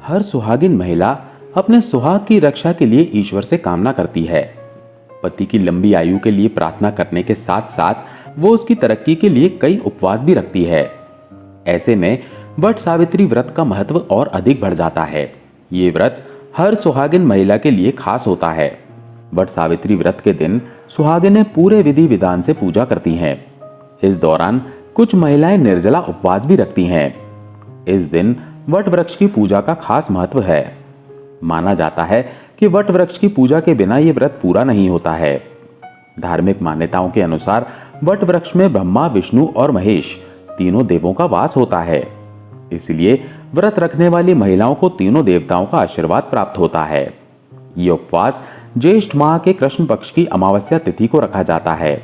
हर सुहागिन महिला अपने सुहाग की रक्षा के लिए ईश्वर से कामना करती है। पति की लंबी आयु के लिए प्रार्थना करने के साथ साथ वो उसकी तरक्की के लिए कई उपवास भी रखती है। ऐसे में वट सावित्री व्रत का महत्व और अधिक बढ़ जाता है। ये व्रत हर सुहागिन महिला के लिए खास होता है। वट सावित्री व्रत के दिन सुहागिनें पूरे विधि विधान से पूजा करती हैं। इस दौरान कुछ महिलाएं निर्जला उपवास भी रखती हैं। इस दिन वट वृक्ष की पूजा का खास महत्व है। माना जाता है कि वट वृक्ष की पूजा के बिना यह व्रत पूरा नहीं होता है। धार्मिक मान्यताओं के अनुसार वट वृक्ष में ब्रह्मा, विष्णु और महेश तीनों देवों का वास होता है। इसलिए व्रत रखने वाली महिलाओं को तीनों देवताओं का आशीर्वाद प्राप्त होता है। ये उपवास ज्येष्ठ माह के कृष्ण पक्ष की अमावस्या तिथि को रखा जाता है।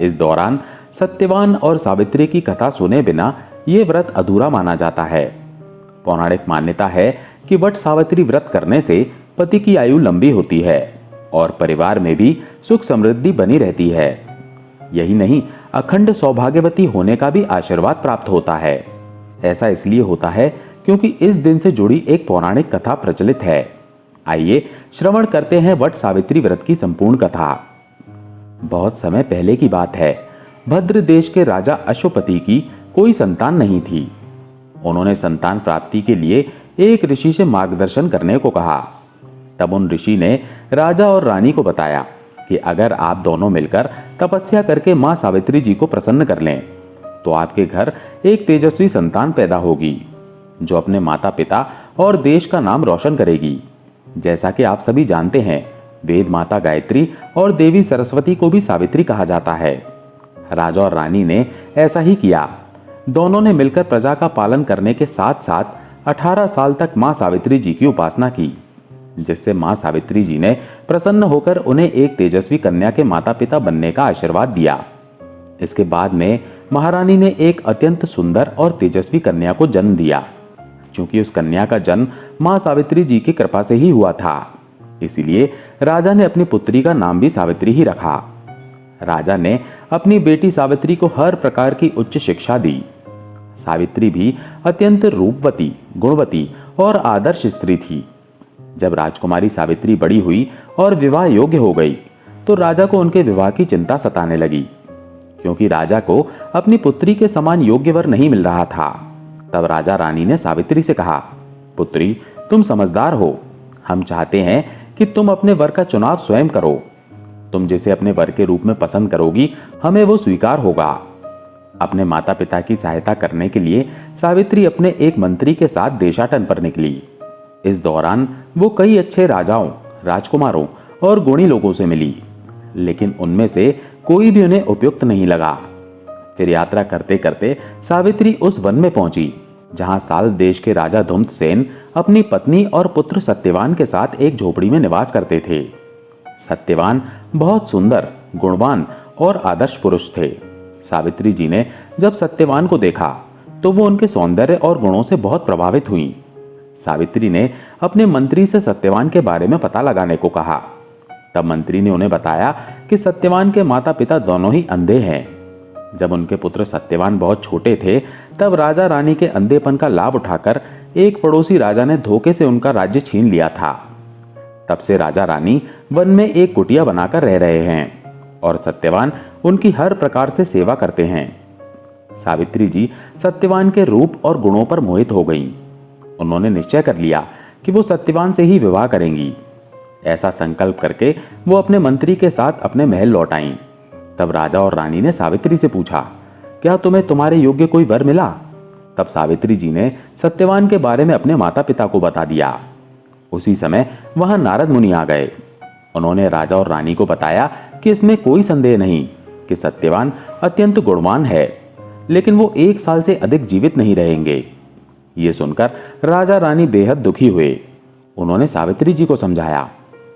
इस दौरान सत्यवान और सावित्री की कथा सुने बिना यह व्रत अधूरा माना जाता है। पौराणिक मान्यता है कि वट सावित्री व्रत करने से पति की आयु लंबी होती है और परिवार में भी सुख समृद्धि बनी रहती है। यही नहीं, अखंड सौभाग्यवती होने का भी आशीर्वाद प्राप्त होता है। ऐसा इसलिए होता है क्योंकि इस दिन से जुड़ी एक पौराणिक कथा प्रचलित है। आइए श्रवण करते हैं वट सावित्री व्रत की संपूर्ण कथा। बहुत समय पहले की बात है। भद्र देश के राजा अश्वपति की कोई संतान नहीं थी। उन्होंने संतान प्राप्ति के लिए एक ऋषि से मार्गदर्शन करने को कहा। तब उन ऋषि ने राजा और रानी को बताया कि अगर आप दोनों मिलकर तपस्या करके मां सावित्री जी को प्रसन्न कर लें तो आपके घर एक तेजस्वी संतान पैदा होगी जो अपने माता पिता और देश का नाम रोशन करेगी। जैसा कि आप सभी जानते हैं, वेद माता गायत्री और देवी सरस्वती को भी सावित्री कहा जाता है। राजा और रानी ने ऐसा ही किया। दोनों ने मिलकर प्रजा का पालन करने के साथ साथ 18 साल तक मां सावित्री जी की उपासना की, जिससे मां सावित्री जी ने प्रसन्न होकर उन्हें एक तेजस्वी कन्या के माता पिता बनने का आशीर्वाद दिया। इसके बाद में महारानी ने एक अत्यंत सुंदर और तेजस्वी कन्या को जन्म दिया। क्योंकि उस कन्या का जन्म मां सावित्री जी की कृपा से ही हुआ था, इसलिए राजा ने अपनी पुत्री का नाम भी सावित्री ही रखा। राजा ने अपनी बेटी सावित्री को हर प्रकार की उच्च शिक्षा दी। सावित्री भी अत्यंत रूपवती, गुणवती और आदर्श स्त्री थी। जब राजकुमारी सावित्री बड़ी हुई और विवाह योग्य हो गई तो राजा को उनके विवाह की चिंता सताने लगी, क्योंकि राजा को अपनी पुत्री के समान योग्य वर नहीं मिल रहा था। तब राजा रानी ने सावित्री से कहा, पुत्री, तुम समझदार हो। हम चाहते हैं कि तुम अपने वर का चुनाव स्वयं करो। तुम जिसे अपने वर के रूप में पसंद करोगी, हमें वो स्वीकार होगा। अपने माता पिता की सहायता करने के लिए सावित्री अपने एक मंत्री के साथ देशाटन पर निकली। इस दौरान वो कई अच्छे राजाओं, राजकुमारों और गुणी लोगों से मिली, लेकिन उनमें से कोई भी उन्हें उपयुक्त नहीं लगा। फिर यात्रा करते करते सावित्री उस वन में पहुंची जहां साल देश के राजा धुम्मसेन अपनी पत्नी और पुत्र सत्यवान के साथ एक झोपड़ी में निवास करते थे। सत्यवान बहुत सुंदर, गुणवान और आदर्श पुरुष थे। सावित्री जी ने जब सत्यवान को देखा तो वो उनके सौंदर्य और गुणों से बहुत प्रभावित हुई। सावित्री ने अपने मंत्री से सत्यवान के बारे में पता लगाने को कहा। तब मंत्री ने उन्हें बताया कि सत्यवान के माता पिता दोनों ही अंधे हैं। जब उनके पुत्र सत्यवान बहुत छोटे थे तब राजा रानी के अंधेपन का लाभ उठाकर एक पड़ोसी राजा ने धोखे से उनका राज्य छीन लिया था। तब से राजा रानी वन में एक कुटिया बनाकर रह रहे हैं और सत्यवान उनकी हर प्रकार से सेवा करते हैं। सावित्री जी सत्यवान के रूप और गुणों पर मोहित हो गईं। उन्होंने निश्चय कर लिया कि वो सत्यवान से ही विवाह करेंगी। ऐसा संकल्प करके वो अपने मंत्री के साथ अपने महल लौट आईं। तब राजा और रानी ने सावित्री से पूछा, क्या तुम्हें तुम्हारे योग्य कोई वर मिला? तब सावित्री जी ने सत्यवान के बारे में अपने माता पिता को बता दिया। उसी समय वहां नारद मुनि आ गए। उन्होंने राजा और रानी को बताया कि इसमें कोई संदेह नहीं कि सत्यवान अत्यंत गुणवान है, लेकिन वो 1 साल से अधिक जीवित नहीं रहेंगे। ये सुनकर राजा रानी बेहद दुखी हुए। उन्होंने सावित्री जी को समझाया,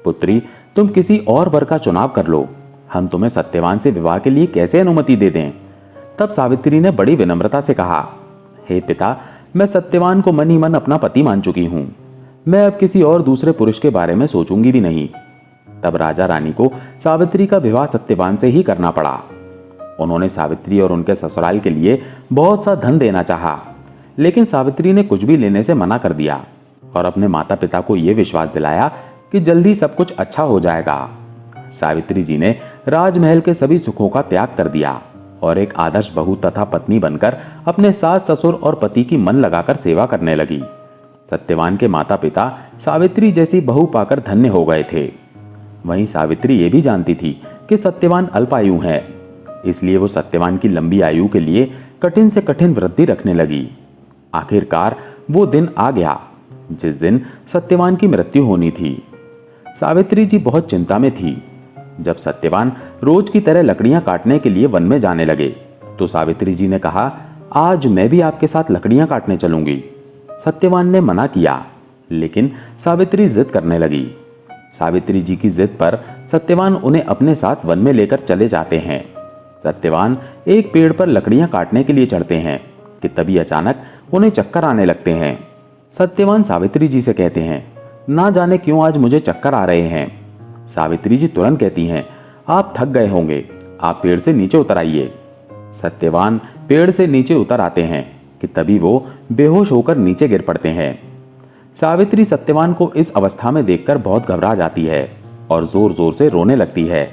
पुत्री, तुम किसी और वर का चुनाव कर लो। हम तुम्हें सत्यवान से विवाह के लिए कैसे अनुमति दे दें? तब सावित्री ने बड़ी विनम्रता से कहा, हे पिता, मैं सत्यवान को मन ही मन अपना पति मान चुकी हूं। मैं अब किसी और दूसरे पुरुष के बारे में सोचूंगी भी नहीं। तब राजा रानी को सावित्री का विवाह सत्यवान से ही करना पड़ा। उन्होंने सावित्री और उनके ससुराल के लिए बहुत सा धन देना चाहा, लेकिन सावित्री ने कुछ भी लेने से मना कर दिया और अपने माता पिता को यह विश्वास दिलाया कि जल्दी सब कुछ अच्छा हो जाएगा। सावित्री जी ने राजमहल के सभी सुखों का त्याग कर दिया और एक आदर्श बहू तथा पत्नी बनकर अपने सास ससुर और पति की मन लगाकर सेवा करने लगी। सत्यवान के माता पिता सावित्री जैसी बहू पाकर धन्य हो गए थे। वहीं सावित्री ये भी जानती थी कि सत्यवान अल्पायु है, इसलिए वो सत्यवान की लंबी आयु के लिए कठिन से कठिन वृद्धि रखने लगी। आखिरकार वो दिन आ गया जिस दिन सत्यवान की मृत्यु होनी थी। सावित्री जी बहुत चिंता में थी। जब सत्यवान रोज की तरह लकड़ियां काटने के लिए वन में जाने लगे तो सावित्री जी ने कहा, आज मैं भी आपके साथ लकड़ियां काटने चलूंगी। सत्यवान ने मना किया, लेकिन सावित्री जिद करने लगी। सावित्री जी की जिद पर सत्यवान उन्हें अपने साथ वन में लेकर चले जाते हैं। सत्यवान एक पेड़ पर लकड़ियां काटने के लिए चढ़ते हैं कि तभी अचानक उन्हें चक्कर आने लगते हैं। सत्यवान सावित्री जी से कहते हैं, ना जाने क्यों आज मुझे चक्कर आ रहे हैं। सावित्री जी तुरंत कहती हैं, आप थक गए होंगे, आप पेड़ से नीचे उतर आइए। सत्यवान पेड़ से नीचे उतर आते हैं कि तभी वो बेहोश होकर नीचे गिर पड़ते हैं। सावित्री सत्यवान को इस अवस्था में देखकर बहुत घबरा जाती है और जोर जोर से रोने लगती है।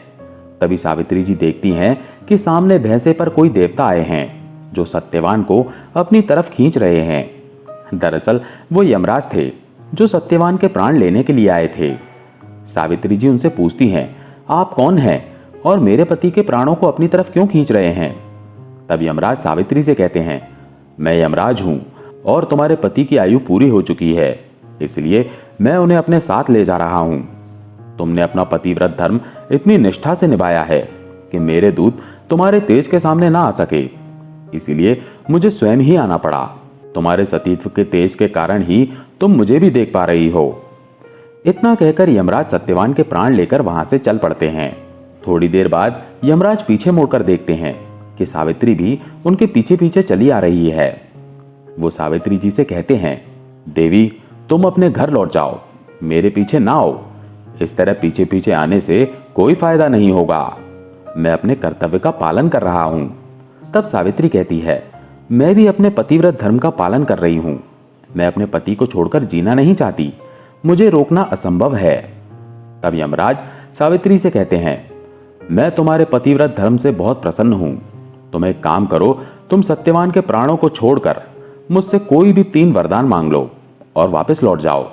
तभी सावित्री जी देखती हैं कि सामने भैंसे पर कोई देवता आए हैं जो सत्यवान को अपनी तरफ खींच रहे हैं। दरअसल वो यमराज थे जो सत्यवान के प्राण लेने के लिए आए थे। सावित्री जी उनसे पूछती हैं, आप कौन हैं और मेरे पति के प्राणों को अपनी तरफ क्यों खींच रहे हैं। तब यमराज सावित्री से कहते हैं, मैं यमराज हूं और तुम्हारे पति की आयु पूरी हो चुकी है, इसलिए मैं उन्हें अपने साथ ले जा रहा हूं। तुमने अपना पतिव्रत धर्म इतनी निष्ठा से निभाया है कि मेरे दूत तुम्हारे तेज के सामने ना आ सके, इसीलिए मुझे स्वयं ही आना पड़ा। तुम्हारे सतीत्व के तेज के कारण ही तुम मुझे भी देख पा रही हो। इतना कहकर यमराज सत्यवान के प्राण लेकर वहां से चल पड़ते हैं। थोड़ी देर बाद यमराज पीछे मुड़कर देखते हैं कि सावित्री भी उनके पीछे पीछे चली आ रही है। वो सावित्री जी से कहते हैं, देवी तुम अपने घर लौट जाओ, मेरे पीछे ना आओ। इस तरह पीछे पीछे आने से कोई फायदा नहीं होगा, मैं अपने कर्तव्य का पालन कर रहा हूं। तब सावित्री कहती है, मैं भी अपने पतिव्रत धर्म का पालन कर रही हूं, मैं अपने पति को छोड़कर जीना नहीं चाहती, मुझे रोकना असंभव है। तब यमराज सावित्री से कहते हैं, मैं तुम्हारे पतिव्रत धर्म से बहुत प्रसन्न हूं, तुम एक काम करो, तुम सत्यवान के प्राणों को छोड़कर मुझसे कोई भी 3 वरदान मांग लो और वापस लौट जाओ।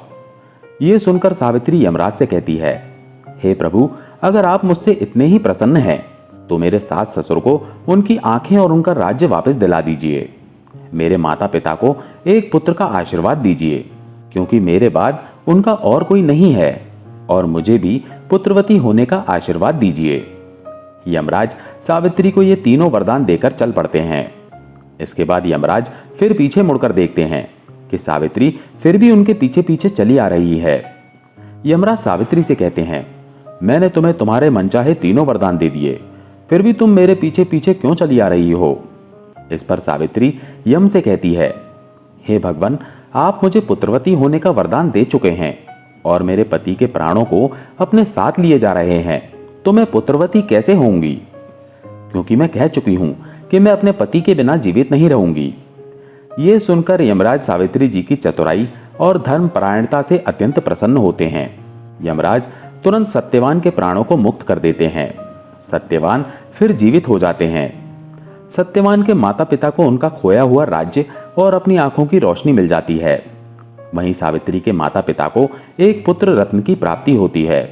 ये सुनकर सावित्री यमराज से कहती है, हे प्रभु, अगर आप मुझसे इतने ही प्रसन्न हैं तो मेरे सास ससुर को उनकी आंखें और उनका राज्य वापस दिला दीजिए। मेरे माता पिता को एक पुत्र का आशीर्वाद दीजिए, क्योंकि मेरे बाद उनका और कोई नहीं है, और मुझे भी पुत्रवती होने का आशीर्वाद दीजिए। यमराज सावित्री को ये तीनों वरदान देकर चल पड़ते हैं। इसके बाद यमराज फिर पीछे मुड़कर देखते हैं कि सावित्री फिर भी उनके पीछे पीछे चली आ रही है। यमराज सावित्री से कहते हैं, मैंने तुम्हें तुम्हारे मनचाहे तीनों वरदान दे दिए, फिर भी तुम मेरे पीछे पीछे क्यों चली आ रही हो। इस पर सावित्री यम से कहती है, हे भगवान, आप मुझे पुत्रवती होने का वरदान दे चुके हैं और मेरे पति के प्राणों को अपने साथ लिए जा रहे हैं, तो मैं पुत्रवती कैसे होंगी, क्योंकि मैं कह चुकी हूं कि मैं अपने पति के बिना जीवित नहीं रहूंगी। ये सुनकर यमराज सावित्री जी की चतुराई और धर्मपरायणता से अत्यंत प्रसन्न होते हैं। यमराज तुरंत सत्यवान के प्राणों को मुक्त कर देते हैं। सत्यवान फिर जीवित हो जाते हैं। सत्यवान के माता पिता को उनका खोया हुआ राज्य और अपनी आंखों की रोशनी मिल जाती है। वहीं सावित्री के माता पिता को एक पुत्र रत्न की प्राप्ति होती है।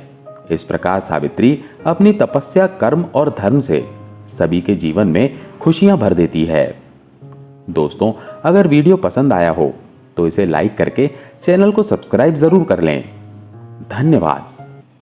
इस प्रकार सावित्री अपनी तपस्या, कर्म और धर्म से सभी के जीवन में खुशियां भर देती है। दोस्तों, अगर वीडियो पसंद आया हो तो इसे लाइक करके चैनल को सब्सक्राइब जरूर कर लें। धन्यवाद।